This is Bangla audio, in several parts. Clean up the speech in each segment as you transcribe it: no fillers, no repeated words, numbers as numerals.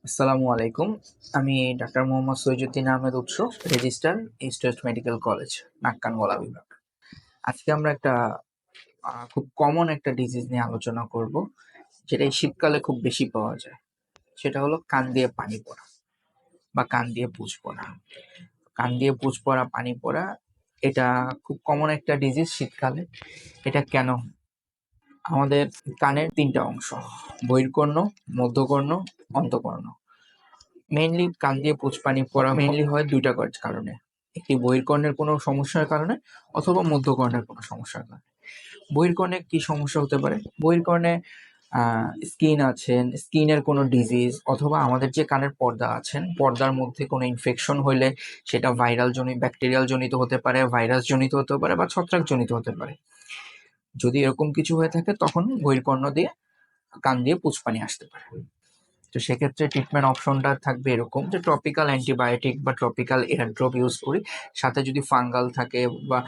আসসালামু আলাইকুম। আমি ডাক্তার মোহাম্মদ সৈয়দুদ্দিন আহমেদ উৎস, registrar, east West medical college, নাক কান গলা বিভাগ। আজকে আমরা একটা খুব কমন একটা ডিজিজ নিয়ে আলোচনা করব, যেটা এই শীতকালে খুব বেশি পাওয়া যায়। সেটা হলো কান দিয়ে পানি পড়া বা কান দিয়ে পুঁজ পড়া। কান দিয়ে পুঁজ পড়া, পানি পড়া, এটা খুব কমন একটা ডিজিজ শীতকালে। এটা কেন হয়? আমাদের কানের ৩টা অংশ: বহির্কর্ণ, মধ্যকর্ণ, অন্তঃকর্ণ। মেইনলি কান দিয়ে পুঁজপানি পড়া মেইনলি হয় ২টা কারণে। একটি বহির্কর্ণের কোনো সমস্যার কারণে অথবা মধ্যকর্ণের কোনো সমস্যার কারণে। বহির্কর্ণে কি সমস্যা হতে পারে? বহির্কর্ণে স্কিন আছেন, স্কিনের কোনো ডিজিজ, অথবা আমাদের যে কানের পর্দা আছেন, পর্দার মধ্যে কোনো ইনফেকশন হইলে সেটা ভাইরাল জনিত, ব্যাকটেরিয়াল জনিত হতে পারে, ভাইরাস জনিত হতে পারে বা ছত্রাক জনিত হতে পারে। যদি এরকম কিছু হয়ে থাকে তখন বহির্কর্ণ দিয়ে কান দিয়ে পুঁজপানি আসতে পারে। তো সেক্ষেত্রে ট্রিটমেন্ট অপশনটা থাকবে এরকম যে ট্রপিক্যাল অ্যান্টিবায়োটিক বা ট্রপিক্যাল এয়ারড্রপ ইউজ করি, সাথে যদি ফাঙ্গাল থাকে বা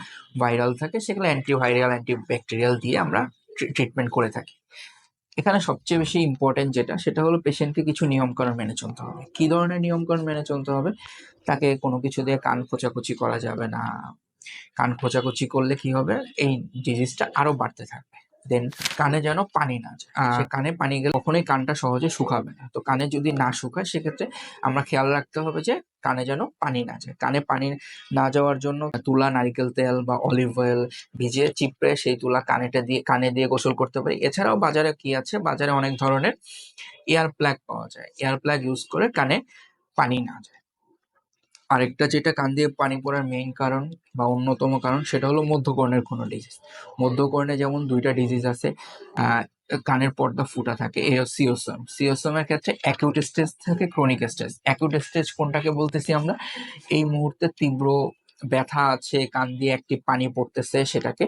ভাইরাল থাকে সেগুলো অ্যান্টিভাইরাল, অ্যান্টিব্যাকটেরিয়াল দিয়ে আমরা ট্রিটমেন্ট করে থাকি। এখানে সবচেয়ে বেশি ইম্পর্টেন্ট যেটা, সেটা হলো পেশেন্টকে কিছু নিয়মকানুন মেনে চলতে হবে। কি ধরনের নিয়মকানুন মেনে চলতে হবে? তাকে কোনো কিছু দিয়ে কান খোঁচাখুচি করা যাবে না। কান খোঁচাখুচি করলে কি হবে? এই ডিজিজটা আরো বাড়তে থাকবে। দেন কানে যেন পানি না যায়। সে কানে পানি গেলে কখনোই কানটা সহজে শুকাবে না। তো কানে যদি না শুকায় সেক্ষেত্রে আমরা খেয়াল রাখতে হবে যে কানে যেন পানি না যায়। কানে পানি না যাওয়ার জন্য তুলা নারিকেল তেল বা অলিভ অয়েল ভিজিয়ে চিপড়ে সেই তুলা কানে দিয়ে গোসল করতে পারি। এছাড়াও বাজারে কি আছে? বাজারে অনেক ধরনের এয়ার প্লাগ পাওয়া যায়। এয়ার প্লাগ ইউজ করে কানে পানি না যায়। আরেকটা যেটা কান দিয়ে পানি পড়ার মেইন কারণ বা অন্যতম কারণ, সেটা হলো মধ্যকর্ণের কোনো ডিজিজ। মধ্যকর্ণে যেমন ২টা ডিজিজ আছে। কানের পর্দা ফুটা থাকে, সিওসম। সিওসমের ক্ষেত্রে অ্যাকিউট স্টেজ থাকে, ক্রনিক স্টেজ। অ্যাকিউট স্টেজ কোনটাকে বলতেছি আমরা? এই মুহূর্তে তীব্র ব্যথা আছে, কান দিয়ে একটি পানি পড়তেছে, সেটাকে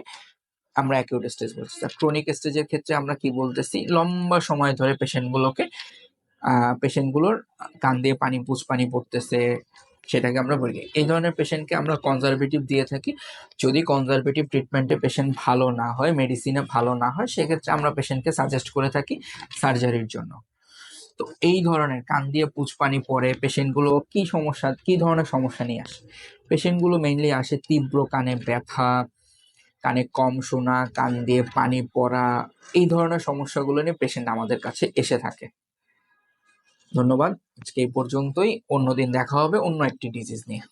আমরা অ্যাকিউট স্টেজ বলছি। আর ক্রনিক স্টেজের ক্ষেত্রে আমরা কি বলতেছি? লম্বা সময় ধরে পেশেন্টগুলোর কান দিয়ে পুঁজপানি পড়তেছে, সেটাকে আমরা বলি। এই ধরনের পেশেন্টকে আমরা কনজারভেটিভ দিয়ে থাকি। যদি কনজারভেটিভ ট্রিটমেন্টে পেশেন্ট ভালো না হয়, মেডিসিনে ভালো না হয়, সেক্ষেত্রে আমরা পেশেন্টকে সাজেস্ট করে থাকি সার্জারির জন্য। তো এই ধরনের কান দিয়ে পুঁজপানি পড়ে পেশেন্টগুলো কি ধরনের সমস্যা নিয়ে আসে? পেশেন্টগুলো মেইনলি আসে তীব্র কানে ব্যথা, কানে কম শোনা, কান দিয়ে পানি পড়া, এই ধরনের সমস্যাগুলো নিয়ে পেশেন্ট আমাদের কাছে এসে থাকে। ধন্যবাদ। আজকে এই পর্যন্তই। অন্যদিন দেখা হবে অন্য একটি ডিজিজ নিয়ে।